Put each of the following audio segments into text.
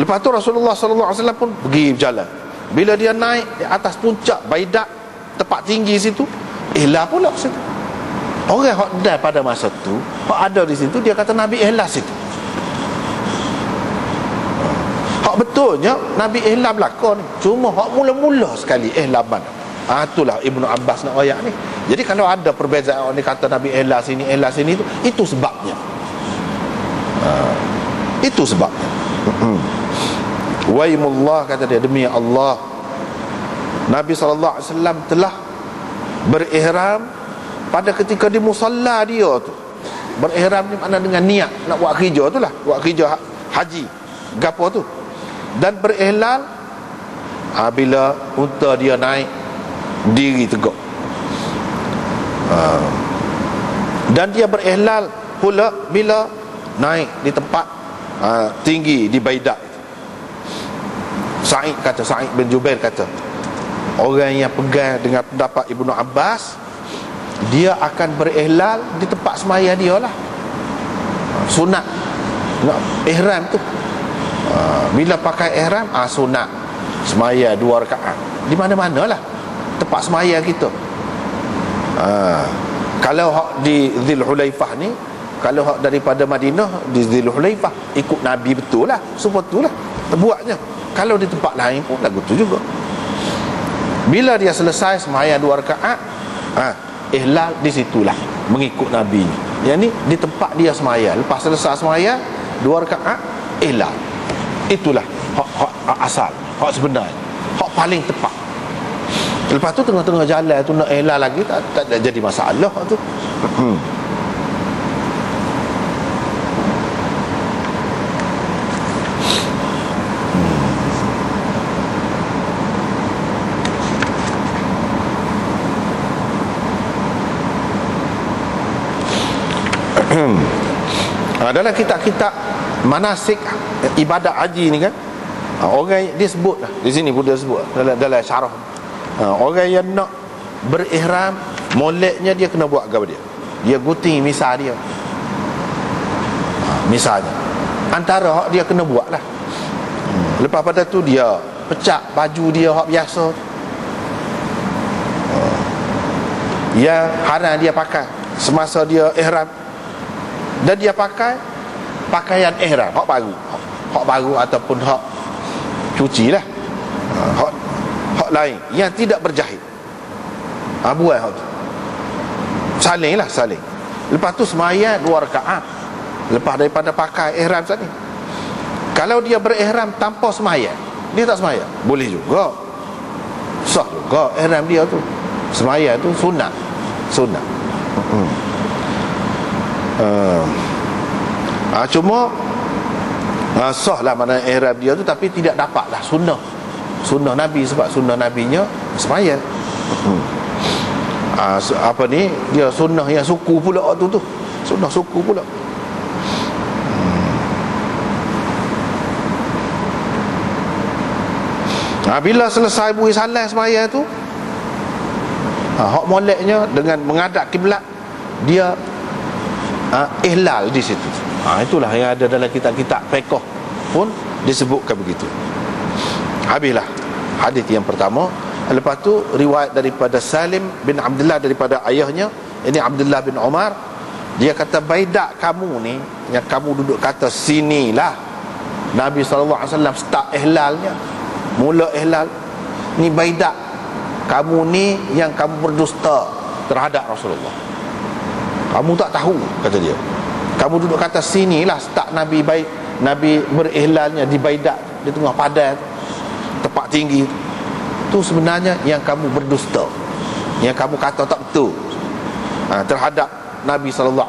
Lepas tu Rasulullah SAW pun pergi berjalan. Bila dia naik di atas puncak Baidak, tempat tinggi situ, ihlal pula situ. Orang hak dah pada masa tu, hak ada di situ, dia kata Nabi ihlal situ. Hak betulnya Nabi ihlal belakang ni. Cuma hak mula-mula sekali ihlal mana? Itulah Ibnu Abbas nak ayat ni. Jadi kalau ada perbezaan, orang ni kata Nabi ihlal sini itu sebabnya. Itu sebabnya. Waimullah, kata dia, demi Allah, Nabi SAW telah berihram pada ketika di musalla dia tu. Berihram ni makna dengan niat nak buat kerja tu lah, buat kerja haji gapo tu. Dan berihlal bila unta dia naik diri tegak. Dan dia berihlal pula bila naik di tempat tinggi di Baidak. Sa'id bin Jubair kata, orang yang pegang dengan pendapat Ibnu Abbas, dia akan berihlal di tempat semaya dia lah. Sunat ihram tu, bila pakai ihram, sunat semaya 2 rakaat di mana-mana lah tempat semaya kita. Kalau hak di Zil Hulaifah ni, kalau hak daripada Madinah di Zil Hulaifah, ikut Nabi betul lah, seperti tu lah terbuatnya. Kalau di tempat lain pun lagu tu juga. Bila dia selesai semaya 2 rakaat, ihlal di situlah, mengikut Nabi. Yang ni di tempat dia semaya. Lepas selesai semaya 2 rakaat, ihlal. Itulah hak asal, hak sebenarnya, hak paling tepat. Lepas tu tengah-tengah jalan tu nak ihlal lagi, tak jadi masalah tu. Dalam kitab-kitab manasik ibadat haji ni kan, orang dia sebut lah, di sini pun dia sebut dalam syarah, orang yang nak berihram, moleknya dia kena buat apa dia gunting misal dia, misalnya antara hak dia kena buat lah. Lepas pada tu dia pecah baju dia hak biasa, yang haram dia pakai semasa dia ihram, dan dia pakai pakaian ihram hak baru ataupun hak cuci lah, hak lain yang tidak berjahit, buat hak tu, saling. Lepas tu semaya 2 rakaat lepas daripada pakai ihram tadi. Kalau dia berihram tanpa semaya, dia tak semaya, boleh juga, sah juga ihram dia tu. Semaya tu sunat. Cuma sah lah mana ihram dia tu, tapi tidak dapatlah sunnah Nabi, sebab sunnah Nabinya semaya. Apa ni, dia sunnah yang suku pula tu sunnah suku pula. Bila selesai bui salat semaya tu, hak moleknya dengan menghadap kiblat, dia ihlal di situ. Itulah yang ada dalam kitab-kitab fiqh pun disebutkan begitu. Habislah hadis yang pertama. Lepas tu riwayat daripada Salim bin Abdullah daripada ayahnya, ini Abdullah bin Umar, dia kata, Baidak kamu ni yang kamu duduk kata sinilah Nabi SAW start ihlalnya, mula ihlal ni Baidak kamu ni yang kamu berdusta terhadap Rasulullah. Kamu tak tahu, kata dia. Kamu duduk kata sinilah start Nabi berihlalnya di Baidak, di tengah padang, tempat tinggi. Itu sebenarnya yang kamu berdusta, yang kamu kata tak betul terhadap Nabi SAW.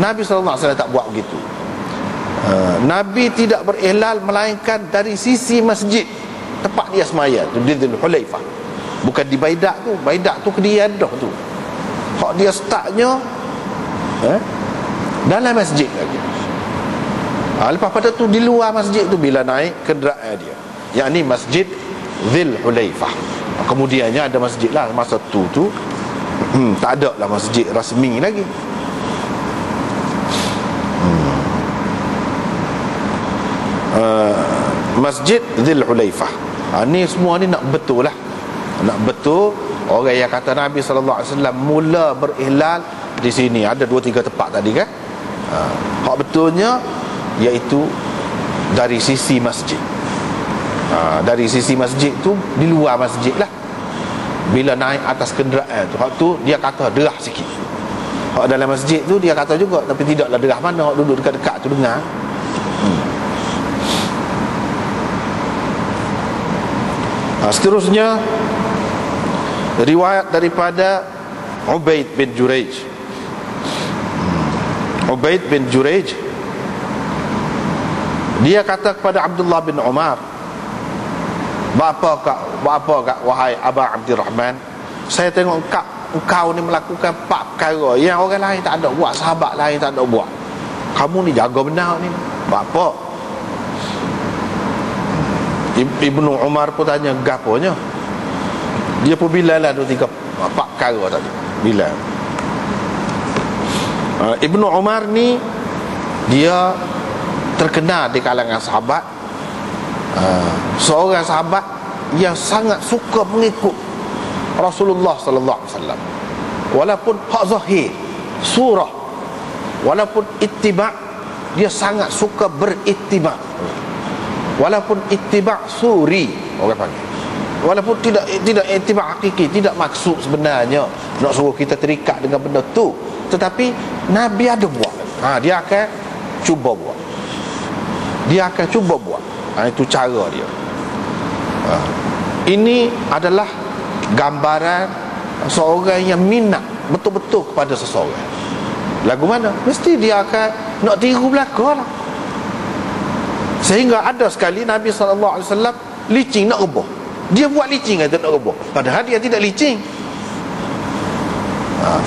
Nabi SAW tak buat begitu. Nabi tidak berihlal melainkan dari sisi masjid tempat dia semaya, di Dhul Hulaifah, bukan di Baidak tu. Baidak tu Kediyah tu. Hak dia startnya dalam masjid lagi. Lepas pada tu di luar masjid tu bila naik kenderaan dia, yakni masjid Dhul Hulaifah. Kemudiannya ada masjid lah masa tu tak ada lah masjid rasmi lagi. Masjid Dzul Hulaifah. Ni semua ni nak betul lah. Nak betul orang yang kata Nabi SAW mula berihlal di sini. Ada 2-3 tempat tadi kan. Hak betulnya iaitu dari sisi masjid. Dari sisi masjid tu, di luar masjid lah. Bila naik atas kenderaan tu, hak tu dia kata derah sikit. Hak dalam masjid tu dia kata juga, tapi tidaklah derah mana. Hak duduk dekat-dekat tu dengar. Seterusnya riwayat daripada Ubaid bin Jurayj. Ubaid bin Jurayj dia kata kepada Abdullah bin Umar, Bapa kak wahai Aba Abdurrahman, saya tengok engkau ni melakukan 4 perkara yang orang lain tak ada buat, sahabat lain tak ada buat. Kamu ni jaga benar ni. Bapa? Ibnu Umar pun tanya, gaponya? Dia pun Bilal lah 2-3 4 perkara tadi. Bilal. Ibnu Umar ni dia terkenal di kalangan sahabat, seorang sahabat yang sangat suka mengikut Rasulullah sallallahu alaihi wasallam. Walaupun hak zahir surah, walaupun ittiba', dia sangat suka berittiba'. Walaupun ittiba' suri orang panggil, walaupun tidak ittiba' hakiki, tidak maksud sebenarnya nak suruh kita terikat dengan benda tu, tetapi Nabi ada buat, dia akan cuba buat. Dia akan cuba buat. Itu cara dia. Ini adalah gambaran seorang yang minat betul-betul kepada seseorang. Lagu mana? Mesti dia akan nak tiru belaka lah. Sehingga ada sekali Nabi SAW licin nak rebah. Dia buat licin kata nak rebah, padahal dia tidak licin.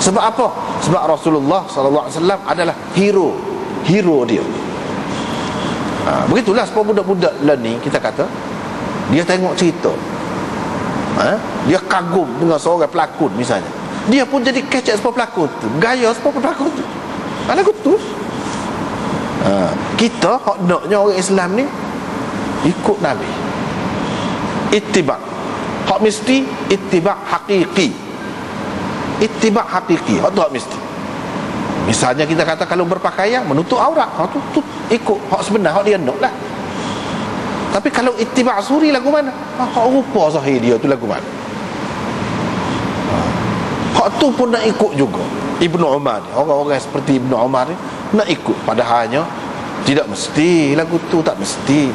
Sebab apa? Sebab Rasulullah SAW adalah hero dia. Begitulah sebab budak-budak ni kita kata, dia tengok cerita, dia kagum dengan seorang pelakon misalnya, dia pun jadi kecek sebab pelakon tu, gaya sebab pelakon tu. Lagu tu kita hak naknya orang Islam ni ikut Nabi, ittiba'. Hak mesti ittiba' hakiki. Ittiba' hakiki, hak tu hak mesti. Misalnya kita kata kalau berpakaian menutup aurat, hak tu ikut hak sebenar, hak dia nak lah. Tapi kalau ittiba' suri lagu mana? Hak rupa zahir dia tu lagu mana? Hak tu pun nak ikut juga. Ibnu Umar ni, orang-orang seperti Ibnu Umar ni nak ikut, padahalnya tidak mesti lagu tu, tak mesti.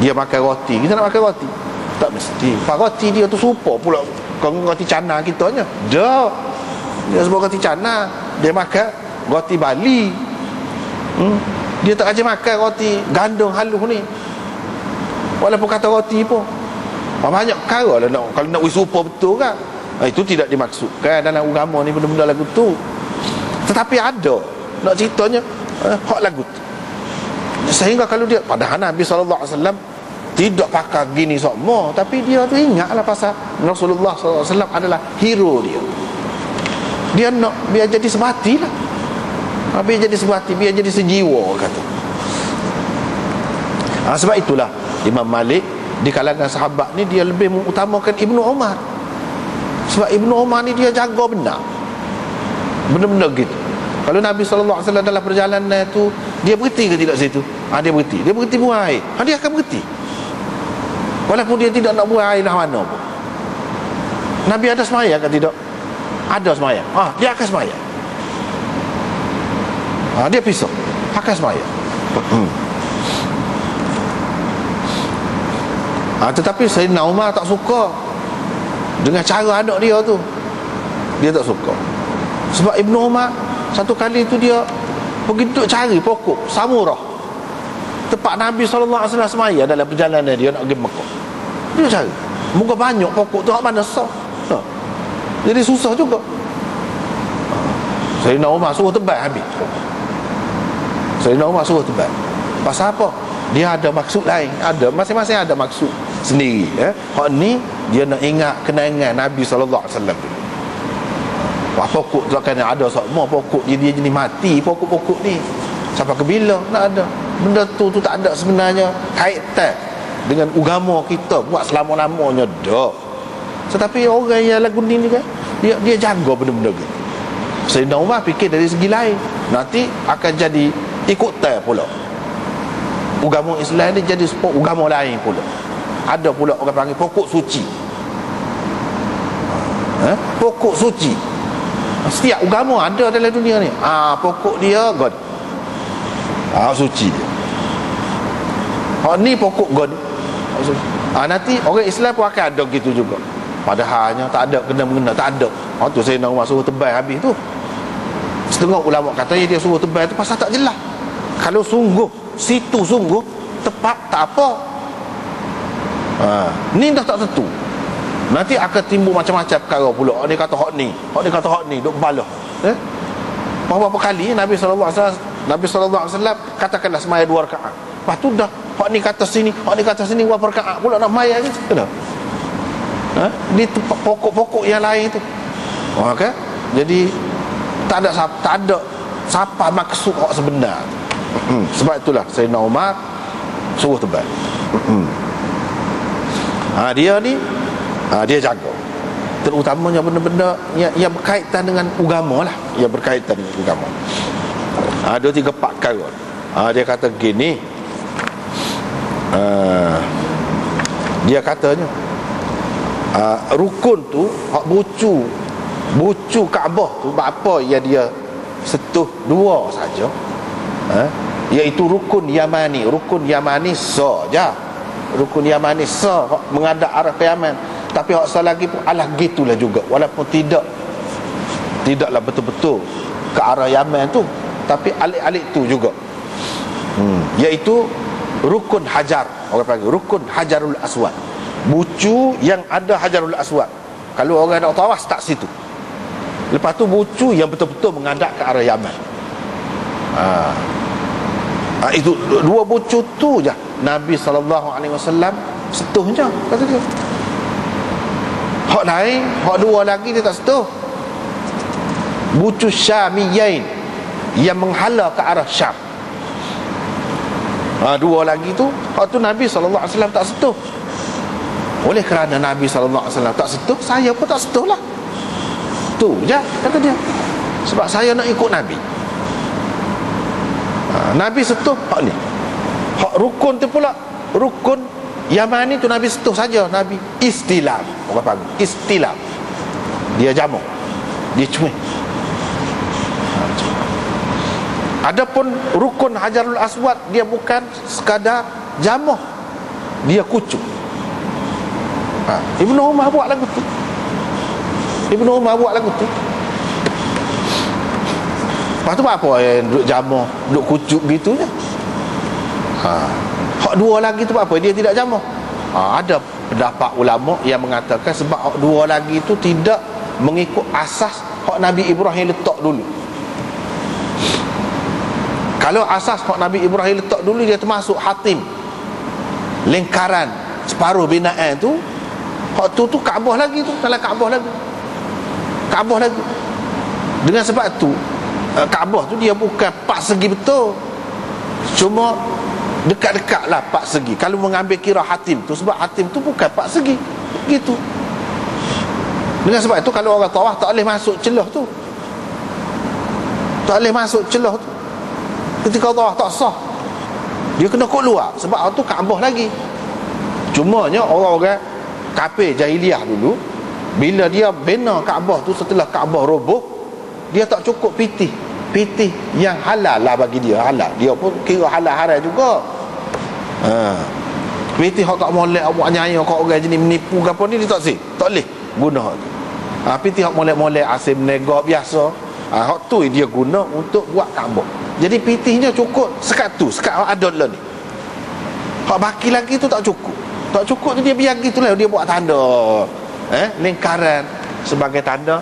Dia makan roti, kita nak makan roti, tak mesti. Pak roti dia tu serupa pula kalau roti cana kitanya. Dia sebab roti cana, dia makan roti Bali. Dia tak aja makan roti gandum halus ni. Walaupun kata roti pun banyak perkara lah kalau nak serupa betul kan. Itu tidak dimaksudkan dalam agama ni benda-benda lagu tu. Tetapi ada nak ceritanya hak lagu tu. Sehingga kalau dia, padahal Nabi SAW tidak pakai gini semua, tapi dia tu ingatlah pasal Rasulullah SAW adalah hero dia. Dia nak biar jadi sebati lah, biar jadi sebati, biar jadi sejiwa kata. Sebab itulah Imam Malik di kalangan sahabat ni dia lebih mengutamakan Ibnu Umar. Sebab Ibnu Umar ni dia jaga benar benda-benda gitu. Kalau Nabi SAW dalam perjalanan tu, dia berhenti ke tidak situ? Dia berhenti buang air, dia akan berhenti walaupun dia tidak nak buang air dah mana pun. Nabi ada semaya kan tidak? Ada semaya, dia akan semaya. Dia pisau akan semaya. Tetapi Sayyidina Umar tak suka dengan cara anak dia tu. Dia tak suka. Sebab Ibnu Umar satu kali tu dia pergi duduk cari pokok samurah tempat Nabi SAW semaya dalam perjalanan dia nak pergi Mekah. Dia cari, moga banyak pokok tu hak mana sah. Jadi susah juga. Sayyidina Umar suruh tebal habis. Sayyidina Umar suruh tebal. Pasal apa? Dia ada maksud lain. Ada, masing-masing ada maksud sendiri. Hak ni dia nak ingat kenangan Nabi SAW. Pokok tu akan ada semua pokok dia jenis mati, pokok-pokok ni sampai ke bila nak ada. benda tu tak ada sebenarnya kaitan dengan agama kita buat selama-lamanya dah. Tetapi orang yang lagu ni kan, dia jaga benda-benda gitu. Sayyidina Umar fikir dari segi lain, nanti akan jadi ikutan pula. Agama Islam ni jadi agama lain pula. Ada pula orang panggil pokok suci. Pokok suci. Setiap agama ada dalam dunia ni. Pokok dia God. Suci dia. Ni pokok God. Nanti orang Islam pun akan ada gitu juga. Padahalnya tak ada kena-mengena, tak ada. Tu saya nak suruh tebal habis tu. Setengah ulama kata dia suruh tebal tu pasal tak jelas. Kalau sungguh, situ sungguh tepat, tak apa. Ni dah tak tentu. Nanti akan timbul macam-macam perkara pula. Dia kata hak ni, duk balah. Berapa kali Nabi SAW katakanlah semaya 2 rakaat. Lepas tu dah hak ni kata sini, berapa rakaat pula nak maya ni. Kenapa? Di pokok-pokok yang lain tu. Okay? Jadi tak ada siapa maksud hak sebenar. Sebab itulah Sayyidina Umar suruh tebal. Dia ni dia jaga, terutamanya benda-benda yang berkaitan dengan agama lah, yang berkaitan dengan agama. Ada 3-4 perkara. Dia kata gini, dia katanya rukun tu hak bucu Kaabah tu apa yang dia sentuh 2 saja, iaitu rukun Yamani. Rukun Yamani saja, rukun Yamani sah menghadap arah ke Yaman. Tapi hak sah lagi pun alah gitulah juga, walaupun tidaklah betul-betul ke arah Yaman tu, tapi alik-alik tu juga, iaitu rukun hajar. Orang panggil rukun Hajarul Aswad, bucu yang ada Hajarul Aswad. Kalau orang nak tawaf tak situ. Lepas tu bucu yang betul-betul menghadap ke arah Yaman. Itu 2 bucu tu je Nabi SAW sentuhnya, kata dia. Hak lain, hak 2 lagi dia tak sentuh. Bucu Syamiyain yang menghala ke arah Syam. 2 lagi tu, hak tu Nabi SAW tak sentuh. Oleh kerana Nabi SAW tak sentuh, saya pun tak sentuh lah. Tu je, kata dia. Sebab saya nak ikut Nabi. Nabi sentuh hak ni. Hak rukun tu pula, rukun Yamani tu Nabi sentuh saja. Nabi istilam, orang panggil istilam. Dia jamu, dia cuik. Adapun rukun Hajarul Aswad, dia bukan sekadar jamuh, dia kucuk. Ibnu Umar buat lagu tu. Lepas tu apa yang duduk jamuh, duduk kucuk gitu je. Hak 2 lagi tu apa? Dia tidak jamuh. Ada pendapat ulama yang mengatakan sebab hak 2 lagi tu tidak mengikut asas hak Nabi Ibrahim letak dulu. Kalau asas hak Nabi Ibrahim letak dulu, dia termasuk hatim, lingkaran separuh binaan tu. Hak tu Kaabah lagi tu, dalam Kaabah lagi. Dengan sebab tu Kaabah tu dia bukan 4 segi betul, cuma dekat-dekat lah 4 segi. Kalau mengambil kira hatim tu, sebab hatim tu bukan 4 segi gitu. Dengan sebab itu kalau orang tawaf tak boleh masuk celah tu, ketika tawaf tak sah, dia kena keluar. Sebab tu Kaabah lagi. Cumanya orang-orang kafir jahiliah dulu, bila dia bina Kaabah tu, setelah Kaabah roboh, dia tak cukup pitih yang halal lah bagi dia. Halal, dia pun kira halal haram juga. Pitih hak tak molek, buat nyaya kau orang jenis menipu ke apa ni, dia tak boleh guna. Pitih hak molek-molek asim menegak biasa, hak tu dia guna untuk buat Kaabah. Jadi pitihnya cukup sekat tu, sekat adat lah ni. Hak baki lagi tu tak cukup tu, dia biar gitulah, dia buat tanda lingkaran sebagai tanda.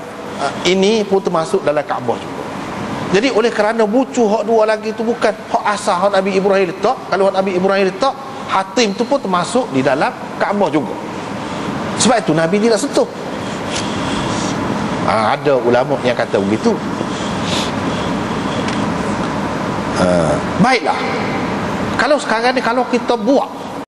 Ini pun termasuk dalam Kaabah juga. Jadi oleh kerana bucu hak 2 lagi tu bukan hak asal hak Nabi Ibrahim letak. Kalau hak Nabi Ibrahim letak, hatim tu pun termasuk di dalam Kaabah juga. Sebab itu Nabi tidak sentuh. Ada ulama yang kata begitu. Baiklah, Kalau sekarang ni kalau kita buat